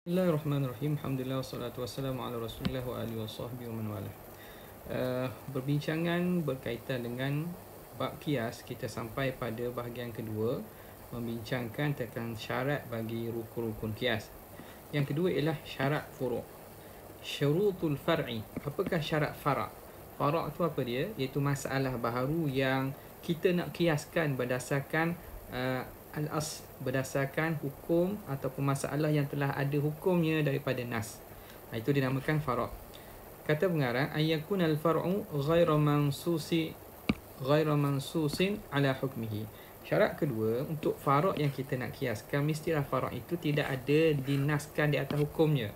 Bismillahirrahmanirrahim. Alhamdulillah wassalatu wassalamu ala Rasulillah wa alihi wasahbihi wa man walah. Berbincangan berkaitan dengan bab kias, kita sampai pada bahagian kedua, membincangkan tentang syarat bagi rukun-rukun kias. Yang kedua ialah syarat furu'. Syurutul far'i. Apakah syarat fara'? Fara' tu apa dia? Iaitu masalah baharu yang kita nak kiaskan berdasarkan al-as, berdasarkan hukum ataupun masalah yang telah ada hukumnya daripada nas. Itu dinamakan fara'. Kata pengarang, ayyakun al-far'u ghairu mansusin ala hukmihi. Syarat kedua, untuk fara' yang kita nak kiaskan, mestilah fara' itu tidak ada dinaskan di atas hukumnya.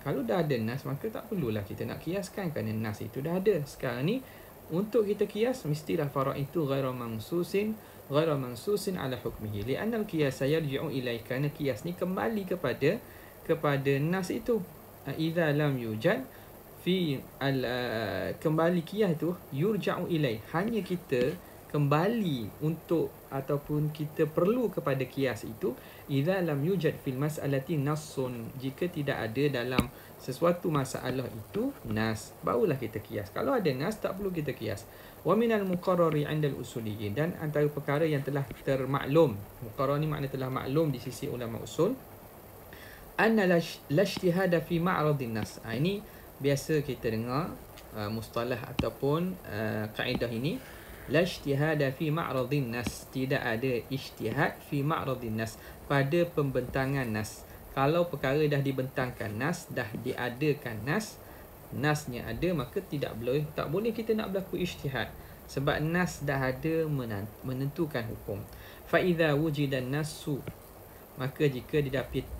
Kalau dah ada nas, maka tak perlulah kita nak kiaskan kerana nas itu dah ada. Sekarang ni untuk kita kias, mestilah fara' itu ghairu mansusin ala hukmihi, li'anna al-qiyas yarji'u ilaihi, kerana qiyas ni kembali kepada nas itu. Idza lam yujad fi kembali qiyas tu yurja'u ilaihi, hanya kita kembali untuk ataupun kita perlu kepada qiyas itu idza lam yujad fil mas'alati nassun, jika tidak ada dalam sesuatu masalah itu nas, barulah kita qiyas. Kalau ada nas, tak perlu kita qiyas. Wa minal muqarrari 'inda al-usuliyyin, dan antara perkara yang telah termaklum, muqarrar ni makna telah maklum di sisi ulama usul, anna la ijtihada fi ma'radin nas. Ini biasa kita dengar mustalah ataupun kaedah ini, la ijtihada fi ma'radin nas, tidak ada ijtihad fi ma'radin nas, pada pembentangan nas. Kalau perkara dah dibentangkan nas, dah diadakan nas, nasnya ada, maka tak boleh kita nak berlaku ijtihad, sebab nas dah ada menentukan hukum. Fa idza wujida nasu, maka jika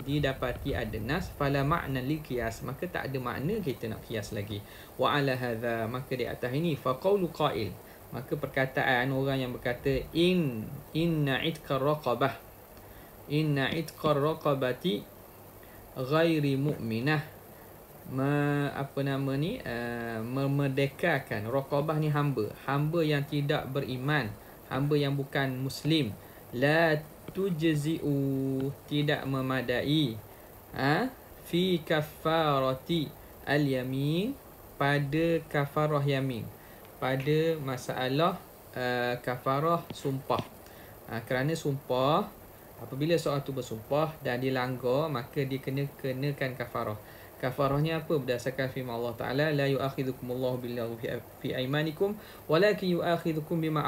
didapati ada nas, fala ma'na lil qiyas, maka tak ada makna kita nak qiyas lagi. Wa ala hadza, maka di atas ini, fa qaulu qail, maka perkataan orang yang berkata inna itqar raqabati ghairi mu'minah, memerdekakan. Raqabah ni hamba yang tidak beriman, hamba yang bukan muslim. La tujzi'u, tidak memadai, fi kafarati al-yamin, pada kafarah yamin, pada masalah kafarah sumpah. Kerana sumpah, apabila seorang tu bersumpah dan dilanggar, maka dia kenakan kafarah. Kafarahnya apa? Berdasarkan firman Allah Ta'ala, la yu'akhidhukumullahu billaghwi fi aymanikum walakin yu'akhidhukum bima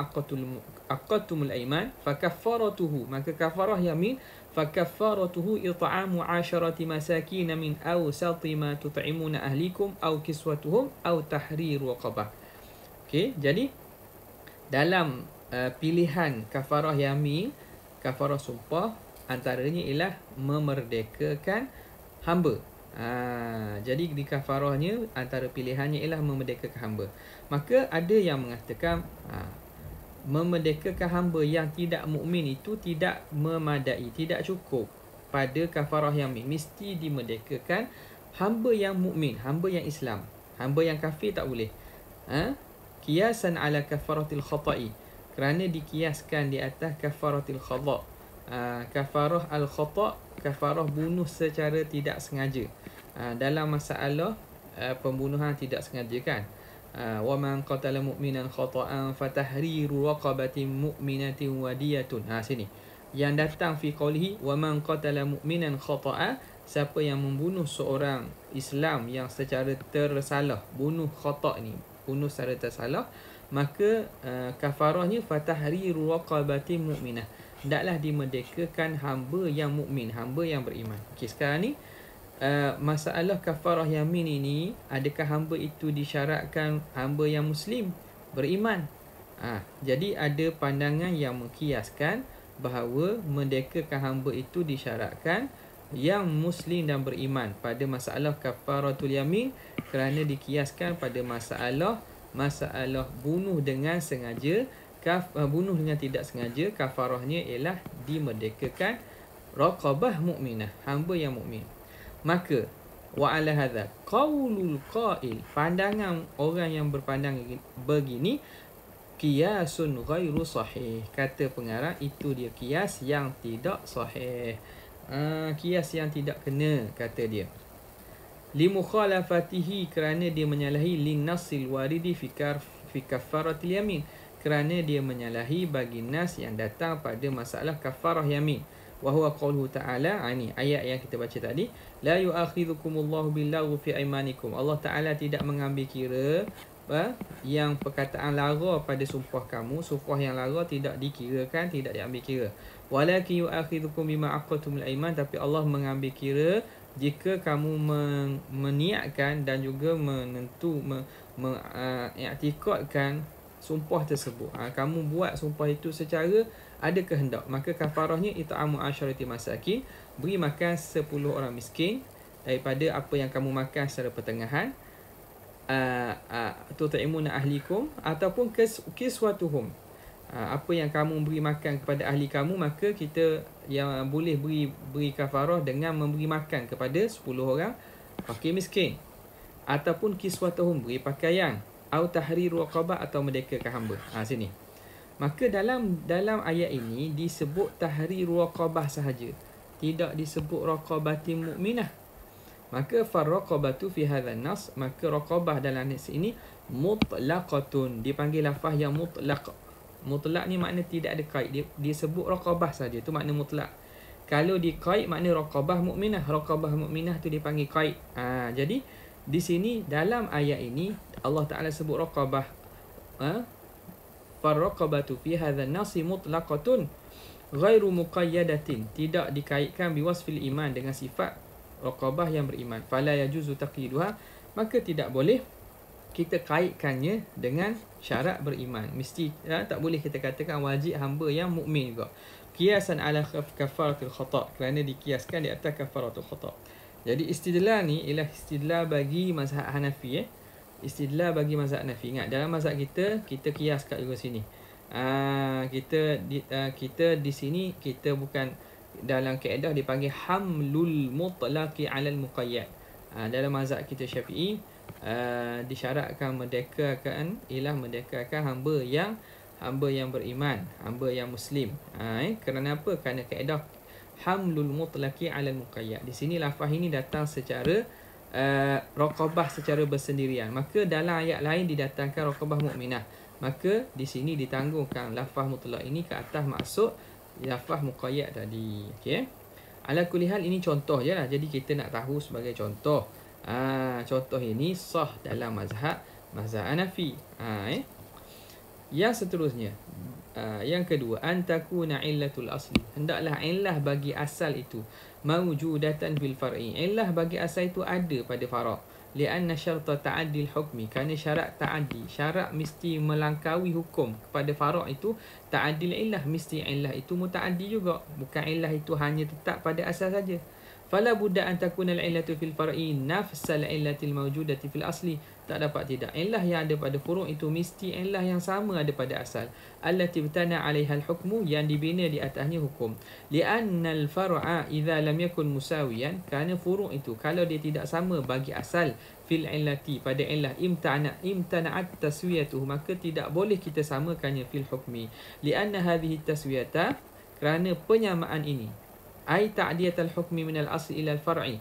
aqadtumul ayman fakaffaratuhu, maka kafarah yamin, fakaffaratuhu it'amu 'asharati masakin min awsati ma tut'imuna ahlikum aw kiswatuhum aw tahriru raqabah. Okey, jadi dalam pilihan kafarah yamin, kafarah sumpah, antaranya ialah memerdekakan hamba. Jadi di kafarahnya, antara pilihannya ialah memerdekakan hamba. Maka ada yang mengatakan memerdekakan hamba yang tidak mukmin itu tidak memadai, tidak cukup pada kafarah yamin, mesti dimerdekakan hamba yang mukmin, hamba yang Islam. Hamba yang kafir tak boleh. Qiyasan ala kafaratil khata'i, kerana dikiaskan di atas kafaratil khata'. Kafarah al-khata', kafarah bunuh secara tidak sengaja. Dalam masalah pembunuhan tidak sengaja kan, wa man qatala mu'minan khata'an fatahriru raqabatin mu'minatin wadiyatun. Sini yang datang fi qawlihi wa man qatala mu'minan khata'a, siapa yang membunuh seorang Islam yang secara tersalah, bunuh khata' ni, bunuh secara tersalah, maka kafarahnya fatahriru raqabatin mu'minah, hendaklah dimerdekakan hamba yang mukmin, hamba yang beriman. Okey, sekarang ni masalah kafarah yamin ini, adakah hamba itu disyaratkan hamba yang muslim, beriman? Jadi ada pandangan yang mengkiaskan bahawa merdekakan hamba itu disyaratkan yang muslim dan beriman pada masalah kafaratul yamin, kerana dikiaskan pada masalah bunuh dengan sengaja, bunuh dengan tidak sengaja, kafarahnya ialah dimerdekakan raqabah mukminah, hamba yang mukmin. Maka wa ala hadza qaulul qail, pandangan orang yang berpandang begini, qiyasun ghairu sahih, kata pengarang, itu dia qiyas yang tidak sahih. Kias yang tidak kena, kata dia. Limukhalafatihi, kerana dia menyalahi linnasil waridi fi kafaratil yamin, kerana dia menyalahi bagi nas yang datang pada masalah kafarah yamin. Wa huwa qauluhu ta'ala, ini ayat yang kita baca tadi, la yu'akhidhukumullahu billaghwi fi aymanikum. Allah Ta'ala tidak mengambil kira yang perkataan lara pada sumpah kamu. Sumpah yang lara tidak dikirakan, tidak diambil kira. Walakin yu'akhidhukum bima aqadtumul aiman, tapi Allah mengambil kira jika kamu meniatkan dan juga mengiktikadkan sumpah tersebut. Kamu buat sumpah itu secara ada kehendak, maka kafarahnya it'amu asyarati masakin, beri makan 10 orang miskin daripada apa yang kamu makan secara pertengahan. Tut'imuna ahlikum, ataupun kiswatuhum, apa yang kamu beri makan kepada ahli kamu, maka kita yang boleh beri kafarah dengan memberi makan kepada 10 orang fakir miskin. Ataupun kiswatuhum, beri pakaian, au tahriru raqabah, atau merdekakan hamba. Sini. Maka dalam ayat ini disebut tahriru raqabah sahaja, tidak disebut raqabatin mukminah. Maka farraqabatu fi hadzal nas, maka raqabah dalam nas ini mutlaqatun, dipanggil lafaz yang mutlaq. Mutlak ni makna tidak ada qaid. Dia sebut raqabah saja, tu makna mutlak. Kalau diqaid makna raqabah mukminah. Raqabah mukminah tu dipanggil qaid. Jadi di sini dalam ayat ini Allah Taala sebut raqabah. Farraqabatu fi hadzal nasi mutlaqatun ghairu muqayyadatin, tidak dikaitkan biwasfil iman, dengan sifat raqabah yang beriman. Fala yajuzu taqyiduha, maka tidak boleh kita kaitkannya dengan syarat beriman. Mesti tak boleh kita katakan wajib hamba yang mukmin juga. Qiyasan ala kafaratul khata', kerana dikiaskan di atas kafaratul khata'. Jadi istidlal ni ialah istidlal bagi mazhab Hanafi. Istidlal bagi mazhab Hanafi. Ingat, dalam mazhab kita kias kat juga sini. Kita di sini kita bukan dalam kaedah dipanggil hamlul mutlaqi 'alal muqayyad. Dalam mazhab kita Syafi'i, disyaratkan merdekakan ialah merdekakan hamba yang beriman, hamba yang muslim. Kerana apa? Kerana kaedah hamlul mutlaqi 'alal muqayyad. Di sini lafaz ini datang secara raqabah secara bersendirian. Maka dalam ayat lain didatangkan raqabah mukminah. Maka di sini ditanggungkan lafaz mutlaq ini ke atas maksud lafaz muqayyad tadi. Okey. Ala kulli hal, ini contoh je lah. Jadi kita nak tahu sebagai contoh. Contoh ini sah dalam mazhab Hanafi. Yang seterusnya, yang kedua, antakuna illatul asli, hendaklah illah bagi asal itu mawjudatan fil far'i, illah bagi asal itu ada pada fara'. Lianna syarta ta'addil hukmi, kerana syarat ta'addi, syarat mesti melangkaui hukum kepada fara' itu ta'addil illah, mesti illah itu muta'addi juga, bukan illah itu hanya tetap pada asal saja. Fala budda an takuna al-illatu fil far'i nafsal illatil mawjudati fil asli, tak dapat tidak, illah yang ada pada furu' itu mesti illah yang sama ada pada asal. Allati btana 'alaiha al-hukmu, yang dibina di atasnya hukum. Li'anna al-far'a idza lam yakun musawiyan, kerana furu' itu kalau dia tidak sama bagi asal, fil illati, pada illah, imtana'at taswiyatuhu, maka tidak boleh kita samakannya fil hukmi. Li'anna hadhihi taswiyata, kerana penyamaan ini, ai ta'diyatul hukmi minal asli ila al-far'i,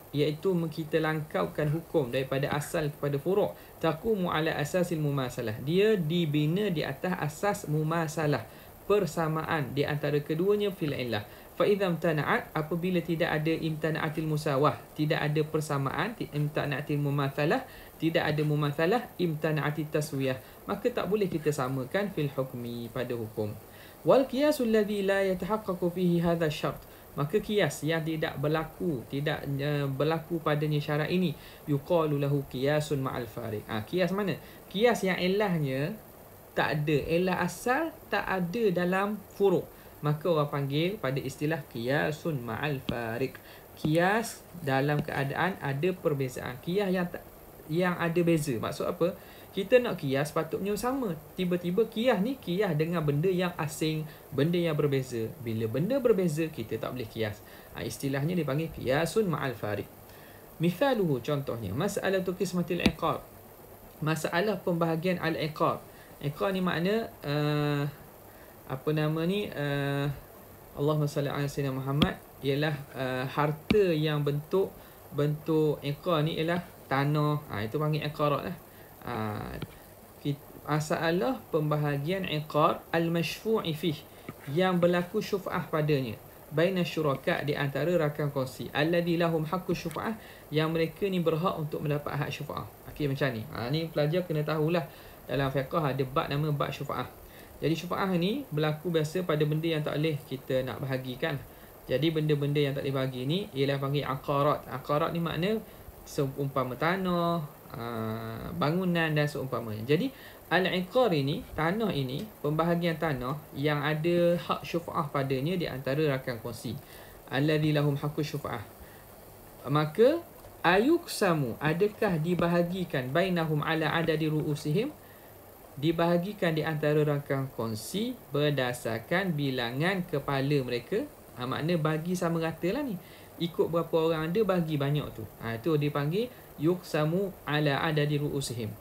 iaitu kita langkaukan hukum daripada asal kepada furu', taqumu ala asasil mumasalah, dia dibina di atas asas mumasalah, persamaan di antara keduanya fil illah. Fa idza imtana'at, apabila tidak ada imtana'atil musawah, tidak ada persamaan, imtana'atil mumatsalah, tidak ada mumatsalah, imtana'atit taswiyah, maka tak boleh kita samakan fil hukmi, pada hukum. Wal qiyasul ladzi la yatahaqqaqu fihi hadha syart, maka kias yang tidak berlaku padanya syarat ini, yuqalu lahu qiyasun ma'al fariq. Kias mana? Kias yang ilahnya tak ada, ilah asal tak ada dalam furu', maka orang panggil pada istilah qiyasun ma'al fariq. Kias dalam keadaan ada perbezaan, kias yang ada beza. Maksud apa? Kita nak kias patutnya sama. Tiba-tiba kias ni kias dengan benda yang asing, benda yang berbeza. Bila benda berbeza, kita tak boleh kias. Istilahnya dipanggil qiyasun ma'al fariq. Mithaluhu, contohnya, mas'alatu qismatil iqab, masalah pembahagian al-iqab. Iqab ni makna Allahumma salli ala sayyidina Muhammad, ialah harta yang bentuk iqar ni ialah tanah. Itu panggil iqarat lah. Masalah pembahagian iqar al-mashfu'i fih, yang berlaku syuf'ah padanya, baina syuraka, di antara rakan kongsi, alladhi lahum haqqu syuf'ah, yang mereka ni berhak untuk mendapat hak syuf'ah. Okey, macam ni. Ni pelajar kena tahulah, dalam fiqh ada bab nama bab syuf'ah. Jadi syuf'ah ni berlaku biasa pada benda yang tak boleh kita nak bahagikan. Jadi benda-benda yang tak boleh bahagi ni ialah panggil aqarat. Aqarat ni makna seumpama tanah, bangunan dan seumpamanya. Jadi al-iqar ini, tanah ini, pembahagian tanah yang ada hak syuf'ah padanya di antara rakan kongsi, alladzi lahum haqqu syuf'ah. Maka ayuksamu, adakah dibahagikan, bainahum ala adadi ru'usihim, dibahagikan di antara rakan kongsi berdasarkan bilangan kepala mereka. Makna bagi sama rata lah ni, ikut berapa orang ada, bagi banyak tu. Itu dipanggil yuksamu ala adadi ru'usihim.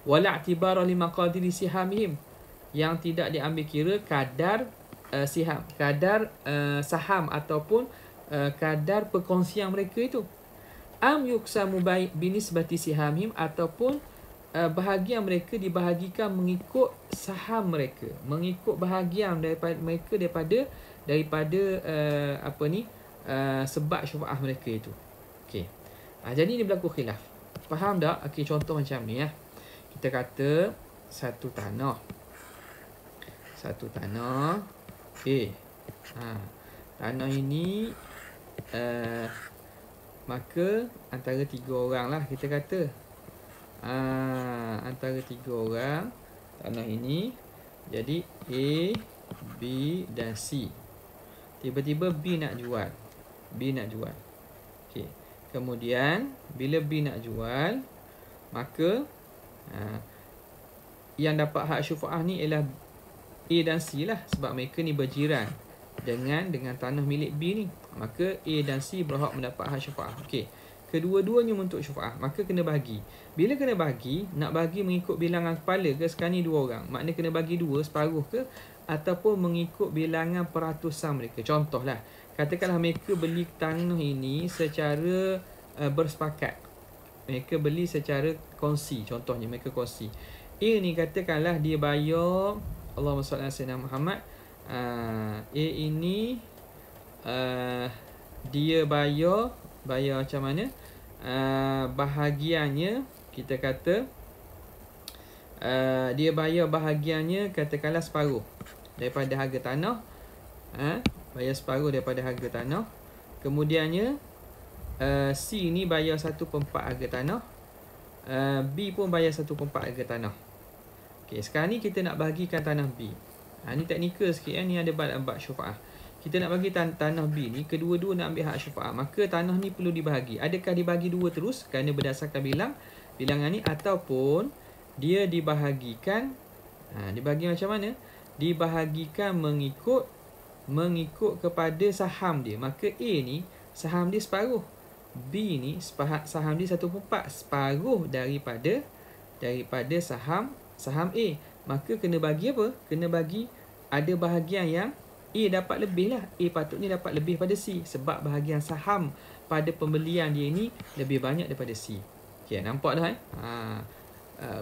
Wala i'tibara li maqadiri sihamihim, yang tidak diambil kira kadar siham, kadar saham ataupun kadar perkongsian mereka itu. Am yuksamu binisbati sihamihim, ataupun bahagian mereka dibahagikan mengikut saham mereka, mengikut bahagian daripada mereka daripada sebab syufa'ah mereka itu. Okey. Jadi ni berlaku khilaf. Faham tak? Okey, contoh macam ni ya. Kita kata satu tanah. Okey. Tanah ini maka antara 3 orang lah kita kata. Antara 3 orang tanah ini. Jadi A, B dan C. Tiba-tiba B nak jual. Okey. Kemudian bila B nak jual, maka yang dapat hak syufa'ah ni ialah A dan C lah, sebab mereka ni berjiran dengan tanah milik B ni. Maka A dan C berhak mendapat hak syufa'ah. Okey. Kedua-duanya untuk syufa'ah, maka kena bagi. Bila kena bagi, nak bagi mengikut bilangan kepala ke? Sekarang ni 2 orang, makna kena bagi 2, separuh ke? Ataupun mengikut bilangan peratusan mereka. Contohlah, katakanlah mereka beli tanah ini secara bersepakat. Mereka beli secara kongsi. Contohnya mereka kongsi. A ni katakanlah dia bayar, Allahumma salli ala sayyidina Muhammad, A ini dia bayar macam mana? Bahagiannya kita kata dia bayar bahagiannya katakanlah separuh daripada harga tanah. Bayar separuh daripada harga tanah. Kemudiannya C ni bayar 1/4 harga tanah. B pun bayar 1/4 harga tanah. Okey, sekarang ni kita nak bahagikan tanah B. Ni teknikal sikit ni ada bab syufa'ah. Kita nak bagi tanah B ni, kedua-dua nak ambil hak syufa'ah, maka tanah ni perlu dibahagi. Adakah dibagi 2 terus kerana berdasarkan bilangan ni, ataupun dia dibahagikan dibagi macam mana? Dibahagikan mengikut kepada saham dia. Maka A ni saham dia separuh, B ni saham dia 1/4, separuh daripada saham A. Maka kena bagi apa? Kena bagi ada bahagian yang A dapat lebih lah. A patutnya dapat lebih pada C, sebab bahagian saham pada pembelian dia ni lebih banyak daripada C. Okay, nampak dah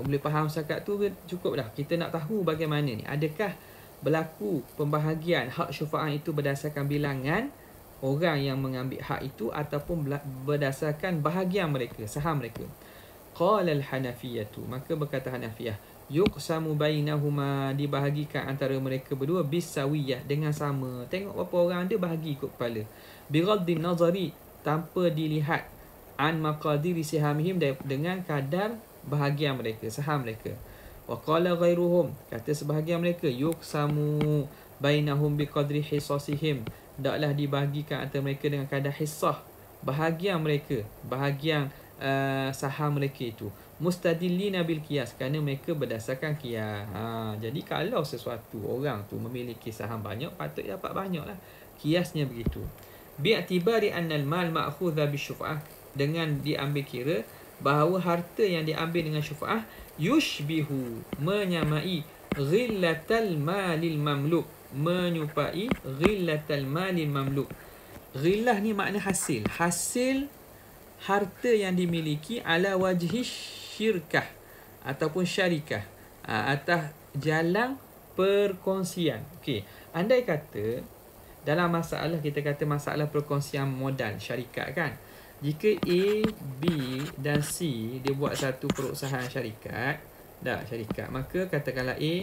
boleh faham setakat tu cukup dah. Kita nak tahu bagaimana ni, adakah berlaku pembahagian hak syufa'ah itu berdasarkan bilangan orang yang mengambil hak itu, ataupun berdasarkan bahagian mereka, saham mereka. Qala al-Hanafiyatu, maka berkata Hanafiyah, yuqsamu bainahuma, dibahagikan antara mereka berdua bisawiyah, dengan sama. Tengok berapa orang ada, bahagi ikut kepala. Bighaddin nazari, tanpa dilihat, an maqadiri sihamihim, dengan kadar bahagian mereka, saham mereka. Wa qala ghairuhum, kata sebahagian mereka, yuqsamu bainahum biqadri hisasihim, hendaklah dibahagikan antara mereka dengan kadar hissah, bahagian mereka, bahagian saham mereka itu. Mustadillina bil qiyas, kerana mereka berdasarkan qiyas. Jadi kalau sesuatu orang tu memiliki saham banyak, patut dapat banyak lah. Qiyasnya begitu. Bi'tibari annal mal ma'khudha bisyuf'ah, dengan diambil kira bahawa harta yang diambil dengan syuf'ah yushbihu, menyamai ghillatal malil mamluk, menyerupai ghillatal malil mamluk, Ghillah ni makna hasil. Hasil harta yang dimiliki ala wajhi syirkah ataupun syarikah, atas jalan perkongsian. Okey, andai kata dalam masalah, kita kata masalah perkongsian modal syarikat kan, jika A, B dan C dia buat satu perusahaan syarikat, maka katakanlah A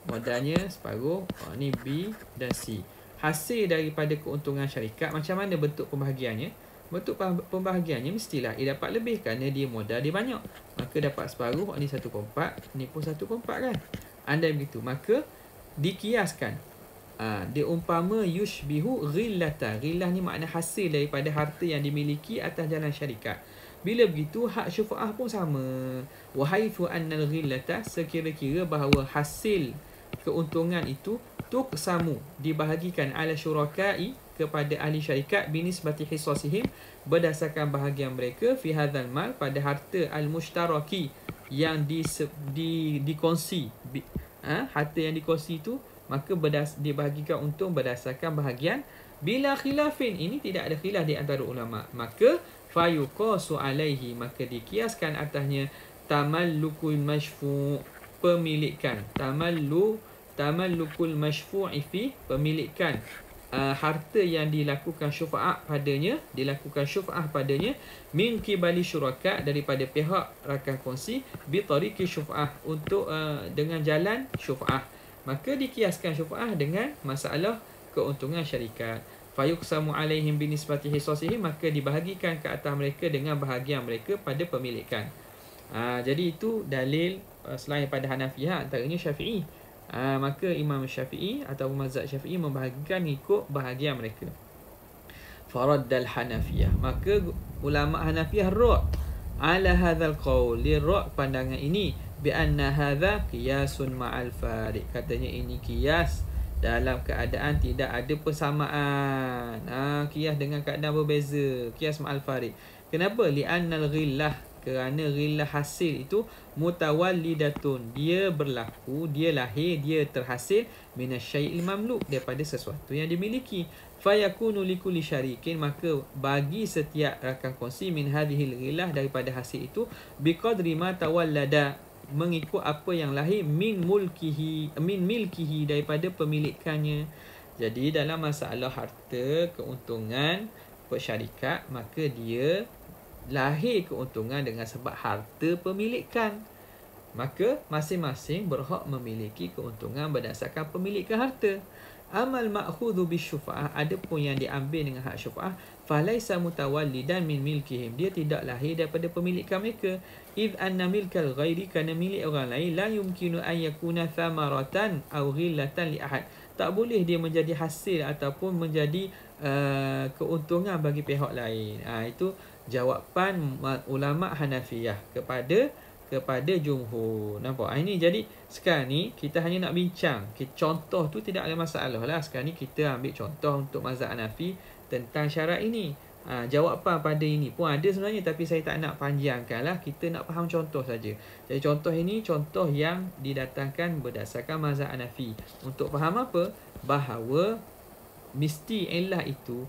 modalnya separuh, ni B dan C. Hasil daripada keuntungan syarikat, macam mana bentuk pembahagiannya? Bentuk pembahagiannya mestilah A dapat lebih kerana dia modal dia banyak. Maka dapat separuh, ni 1/4, ni pun 1/4 kan. Andai begitu, maka dikiaskan. Dia umpama yushbihu ghillata. Ghillah ni makna hasil daripada harta yang dimiliki atas jalan syarikat. Bila begitu, hak syufa'ah pun sama. Wahaifu annal ghillata, sekira-kira bahawa hasil keuntungan itu tuqsamu, dibahagikan ala syurakai, kepada ahli syarikat, binisbati hisasihim, berdasarkan bahagian mereka, fi hadzal mal, pada harta al-mushtaraki yang dikongsi. Harta yang dikongsi itu, maka dibahagikan untung berdasarkan bahagian. Bila khilafin, ini tidak ada khilaf di antara ulama, maka fayuqasu alaihi, maka dikiaskan atasnya tamallukul masyfu', pemilikan. Tamallukul masyfu'i fi, pemilikan harta yang dilakukan syufa'ah padanya, min qibali syuraka, daripada pihak rakan kongsi, bi tariqi syufa'ah, untuk dengan jalan syufa'ah. Maka dikiaskan syufa'ah dengan masalah keuntungan syarikat. Fayuqsamu alaihim binisbati hisasihim, maka dibahagikan ke atas mereka dengan bahagian mereka pada pemilikan. Jadi itu dalil selain pada Hanafiyah, antaranya Syafi'i. Maka Imam Syafi'i atau mazhab Syafi'i membahagikan ikut bahagian mereka. Faraddal Hanafiyah, maka ulama Hanafiyah rad ala hadzal qaul, dia rad pandangan ini, bi anna hadza qiyasun ma'al fariq, katanya ini qiyas dalam keadaan tidak ada persamaan. Qiyas dengan keadaan berbeza, qiyas ma'al fariq. Kenapa? Li annal ghillah, kerana ghillah hasil itu mutawallidatun, dia berlaku, dia lahir, dia terhasil minasyai'il mamluk, daripada sesuatu yang dimiliki. Fayakunu likulli syarikin, maka bagi setiap rakan kongsi, min hadhil ghillah, daripada hasil itu, biqadri ma tawallada, mengikut apa yang lahir, min milkihi, daripada pemilikannya. Jadi dalam masalah harta keuntungan persyarikat, maka dia lahir keuntungan dengan sebab harta pemilikan. Maka masing-masing berhak memiliki keuntungan berdasarkan pemilikan harta. Amal ma'khudhu bisyufa'ah, adapun yang diambil dengan hak syufa'ah, falaisa mutawallidan min milkihim, dia tidak lahir daripada pemilikan mereka. Idh anna milkal ghairi, kerana milik orang lain, la yumkinu an yakuna thamaratan aw ghillatan li ahad, tak boleh dia menjadi hasil ataupun menjadi keuntungan bagi pihak lain. Itu jawapan ulama Hanafiyah kepada jumhur. Nampak? Ini jadi sekarang ni kita hanya nak bincang. Contoh tu tidak ada masalah lah. Sekarang ni kita ambil contoh untuk mazhab Hanafi tentang syarat ini. Jawapan pada ini pun ada sebenarnya, tapi saya tak nak panjangkan lah. Kita nak faham contoh saja. Jadi contoh ini contoh yang didatangkan berdasarkan mazhab Hanafi. Untuk faham apa? Bahawa mesti illah itu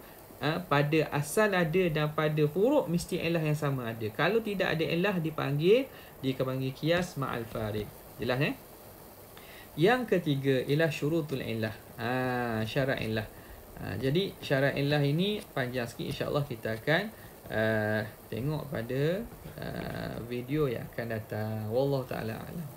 pada asal ada dan pada furuk mesti illah yang sama ada. Kalau tidak ada illah dipanggil qiyas ma'al fariq. Jelas Yang ketiga ialah syurutul illah. Syarat illah. Jadi syarat illah ini panjang sikit, insya-Allah kita akan tengok pada video yang akan datang. Wallahu taala alam.